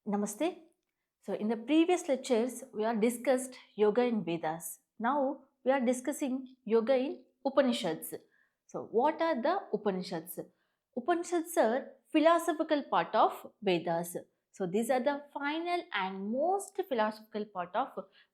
Namaste. So, in the previous lectures, we are discussed yoga in Vedas. Now, we are discussing yoga in Upanishads. So, what are the Upanishads? Upanishads are philosophical part of Vedas. So, these are the final and most philosophical part of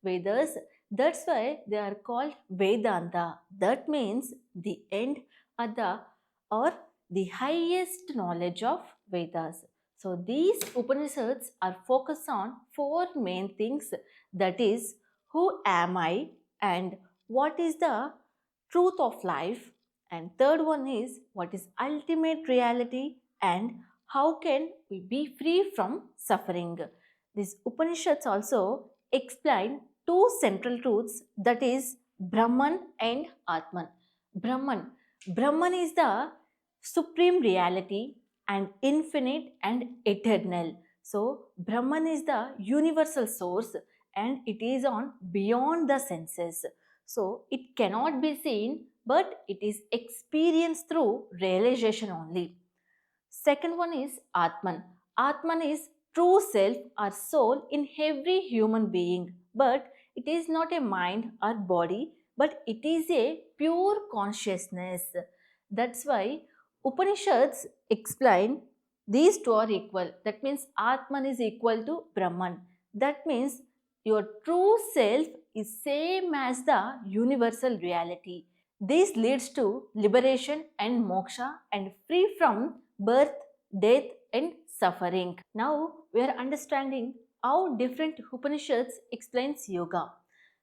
Vedas. That's why they are called Vedanta. That means the end or the highest knowledge of Vedas. So these Upanishads are focused on four main things, that is, who am I and what is the truth of life, and third one is what is ultimate reality and how can we be free from suffering. These Upanishads also explain two central truths, that is Brahman and Atman. Brahman. Brahman is the supreme reality and infinite and eternal. So, Brahman is the universal source and it is on beyond the senses. So, it cannot be seen but it is experienced through realization only. Second one is Atman. Atman is true self or soul in every human being, but it is not a mind or body, but it is a pure consciousness. That's why Upanishads explain these two are equal. That means Atman is equal to Brahman. That means your true self is same as the universal reality. This leads to liberation and moksha and free from birth, death and suffering. Now we are understanding how different Upanishads explains yoga.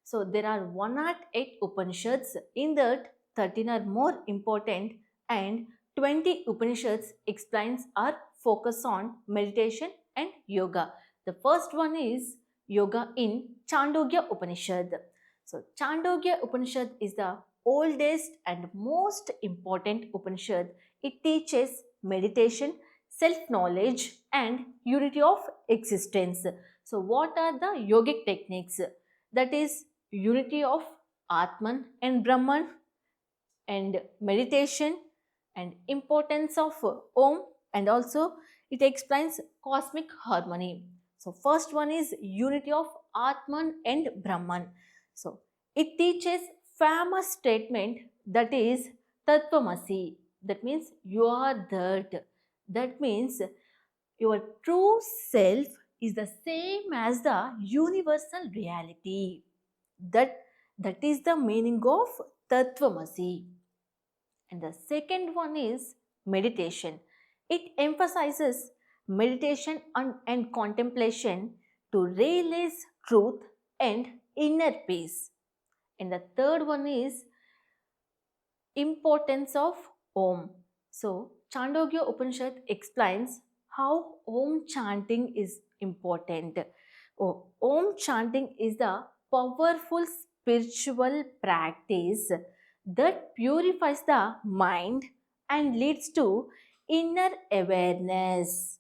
So there are 108 Upanishads, in that 13 are more important and 20 Upanishads explains or focus on meditation and yoga. The first one is yoga in Chandogya Upanishad. So Chandogya Upanishad is the oldest and most important Upanishad. It teaches meditation, self-knowledge and unity of existence. So what are the yogic techniques? That is unity of Atman and Brahman and meditation and importance of Om, and also it explains cosmic harmony. So first one is unity of Atman and Brahman. So it teaches famous statement, that is Tattvamasi. That means you are that. That means your true self is the same as the universal reality. That is the meaning of Tattvamasi. And the second one is meditation. It emphasizes meditation and contemplation to realize truth and inner peace. And the third one is importance of Om. So, Chandogya Upanishad explains how Om chanting is important. Om chanting is the powerful spiritual practice that purifies the mind and leads to inner awareness.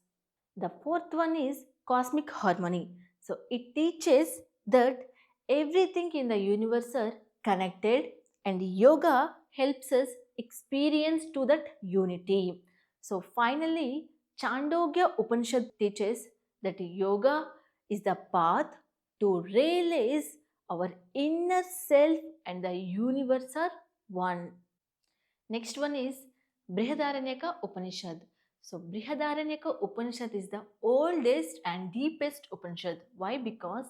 The fourth one is cosmic harmony. So it teaches that everything in the universe are connected and yoga helps us experience to that unity. So finally, Chandogya Upanishad teaches that yoga is the path to realize our inner self and the universe are one. Next one is Brihadaranyaka Upanishad. So Brihadaranyaka Upanishad is the oldest and deepest Upanishad. Why? Because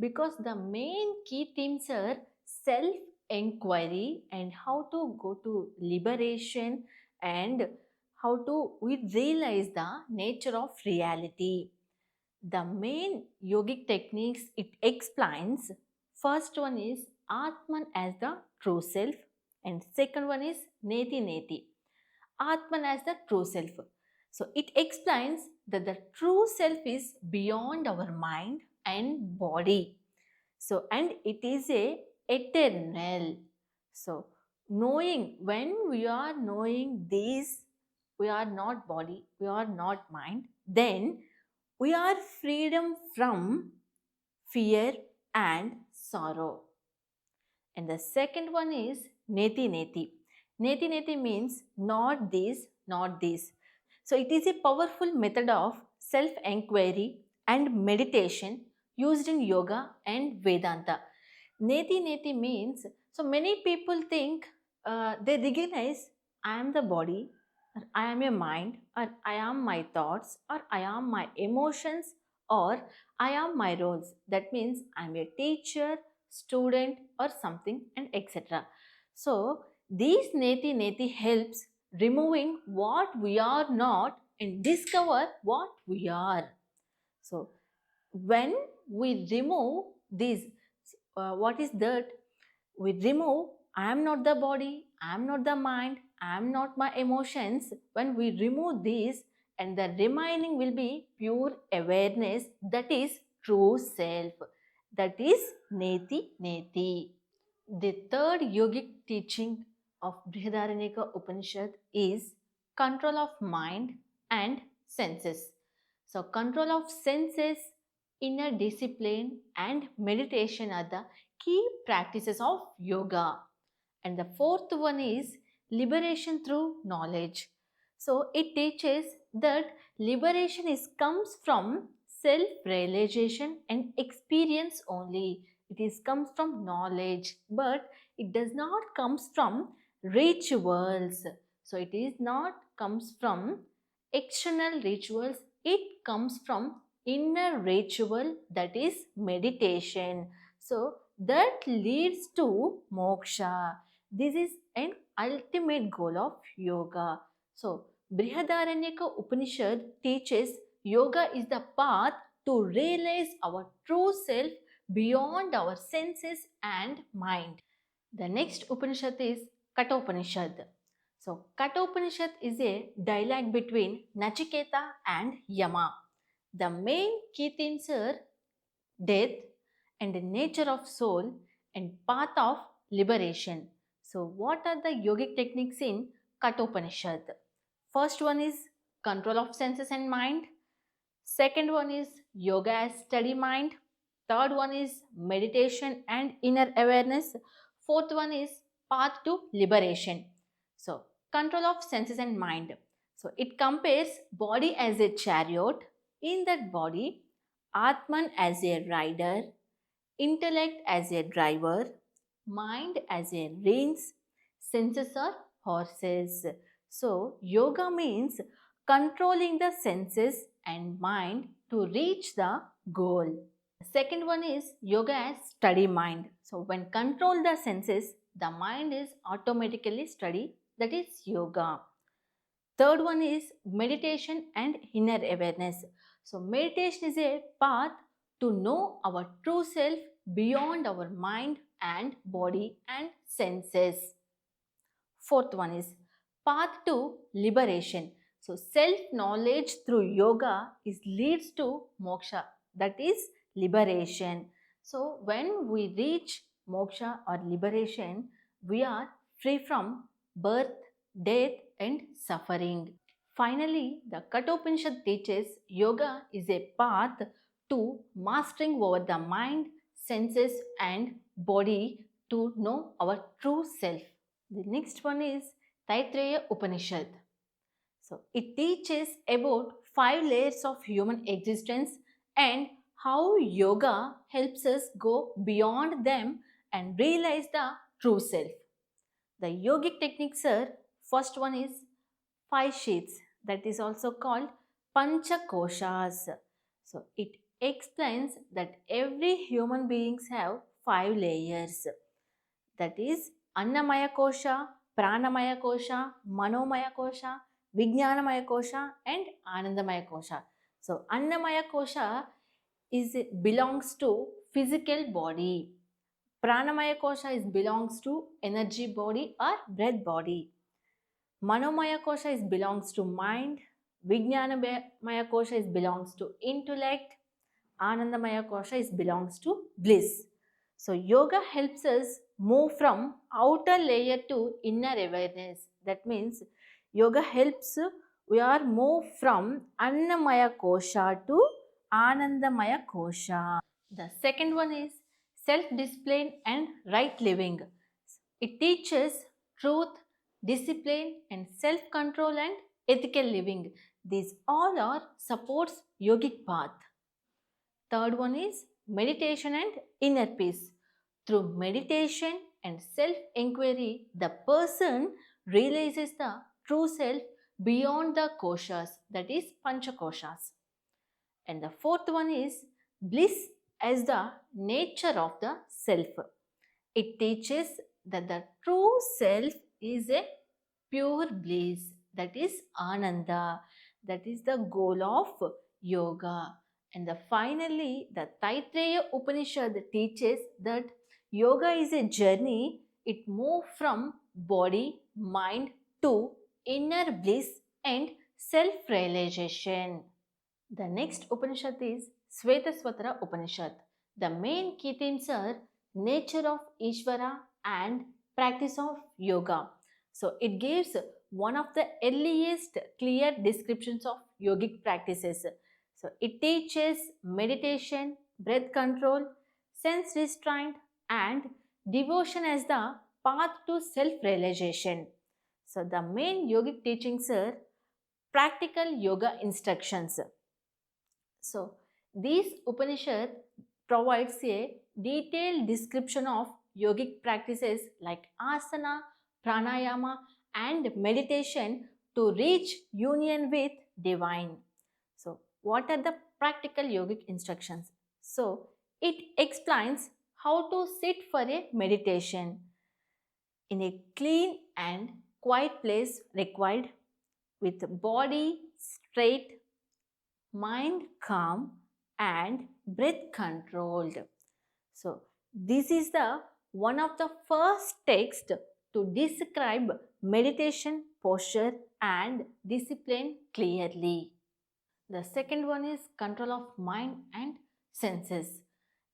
the main key themes are self-enquiry and how to go to liberation and how to we realize the nature of reality. The main yogic techniques it explains. First one is Atman as the true self, and second one is Neti Neti. Atman as the true self. So it explains that the true self is beyond our mind and body. So and it is a eternal. So knowing, when we are knowing these, we are not body, we are not mind, then we are freedom from fear and sorrow. And the second one is Neti Neti. Neti Neti means not this, not this. So it is a powerful method of self-enquiry and meditation used in yoga and Vedanta. Neti neti means, so many people think they recognize I am the body, or I am a mind, or I am my thoughts, or I am my emotions, or I am my roles. That means I am a teacher, student, or something, and etc. So these neti neti helps removing what we are not and discover what we are. So when we remove these, what is that? We remove I am not the body, I am not the mind, I am not my emotions. When we remove these, and the remaining will be pure awareness, that is true self. That is Neti Neti. The third yogic teaching of Brihadaranyaka Upanishad is control of mind and senses. So, control of senses, inner discipline, and meditation are the key practices of yoga. And the fourth one is liberation through knowledge. So, it teaches that liberation is comes from self realization and experience only. It is comes from knowledge, but it does not comes from rituals. So, it is not comes from external rituals. It comes from inner ritual, that is meditation. So, that leads to moksha. This is an ultimate goal of yoga. So, Brihadaranyaka Upanishad teaches yoga is the path to realize our true self beyond our senses and mind. The next Upanishad is Kathopanishad. So, Kathopanishad is a dialogue between Nachiketa and Yama. The main key themes are death and the nature of soul and path of liberation. So, what are the yogic techniques in Kathopanishad? First one is control of senses and mind. Second one is yoga as study mind. Third one is meditation and inner awareness. Fourth one is path to liberation. So, control of senses and mind. So, it compares body as a chariot. In that body, Atman as a rider, intellect as a driver, mind as a reins, senses are horses. So, yoga means controlling the senses and mind to reach the goal. The second one is yoga as study mind. So, when control the senses, the mind is automatically study, that is yoga. Third one is meditation and inner awareness. So, meditation is a path to know our true self beyond our mind and body and senses. Fourth one is path to liberation. So, self knowledge through yoga is leads to moksha, that is liberation. So, when we reach moksha or liberation, we are free from birth, death, and suffering. Finally, the Kathopanishad teaches yoga is a path to mastering over the mind, senses, and body to know our true self. The next one is Taittiriya Upanishad. So, it teaches about 5 layers of human existence and how yoga helps us go beyond them and realize the true self. The yogic techniques are, first one is 5 sheets, that is also called Panchakoshas. So it explains that every human beings have 5 layers, that is Annamaya Kosha, Pranamaya Kosha, Manomaya Kosha, Vijnanamaya Kosha and Anandamaya Kosha. So Annamaya Kosha is belongs to physical body. Pranamaya Kosha is belongs to energy body or breath body. Manomaya Kosha is belongs to mind. Vijnanamaya Kosha is belongs to intellect. Anandamaya Kosha is belongs to bliss. So yoga helps us move from outer layer to inner awareness. That means yoga helps we are move from Annamaya Kosha to Anandamaya Kosha. The second one is self-discipline and right living. It teaches truth, discipline and self-control and ethical living. These all are supports yogic path. Third one is meditation and inner peace. Through meditation and self inquiry, the person realizes the true self beyond the koshas, that is, panchakoshas. And the fourth one is bliss as the nature of the self. It teaches that the true self is a pure bliss, that is ananda, that is the goal of yoga. And finally, the Taittiriya Upanishad teaches that yoga is a journey. It moves from body, mind to inner bliss and self realization. The next Upanishad is Svetasvatara Upanishad. The main key themes are nature of Ishvara and practice of yoga. So it gives one of the earliest clear descriptions of yogic practices. So it teaches meditation, breath control, sense restraint, and devotion as the path to self-realization. So the main yogic teachings are practical yoga instructions. So, these Upanishad provides a detailed description of yogic practices like asana, pranayama and meditation to reach union with divine. So, what are the practical yogic instructions? So, it explains how to sit for a meditation in a clean and quiet place required with body straight, mind calm and breath controlled. So this is the one of the first text to describe meditation posture and discipline clearly. The second one is control of mind and senses.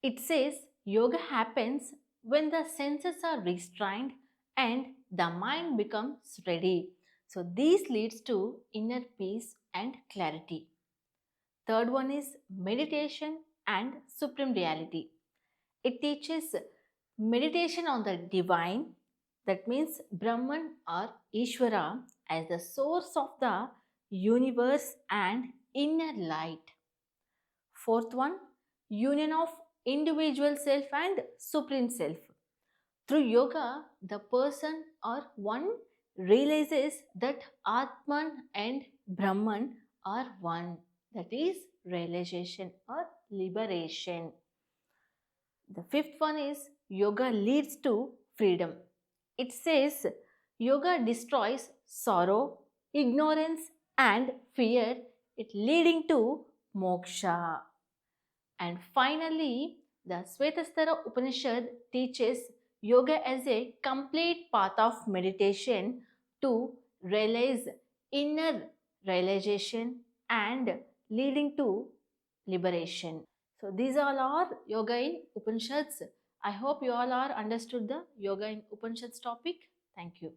It says yoga happens when the senses are restrained and the mind becomes ready. So this leads to inner peace and clarity. Third one is meditation and supreme reality. It teaches meditation on the divine, that means Brahman or Ishvara, as the source of the universe and inner light. Fourth one, union of individual self and supreme self. Through yoga, the person or one realizes that Atman and Brahman are one. That is realization or liberation. The fifth one is yoga leads to freedom. It says yoga destroys sorrow, ignorance, and fear, it leading to moksha. And finally, the Svetasvatara Upanishad teaches yoga as a complete path of meditation to realize inner realization and leading to liberation. So these all are yoga in Upanishads. I hope you all are understood the yoga in Upanishads topic. Thank you.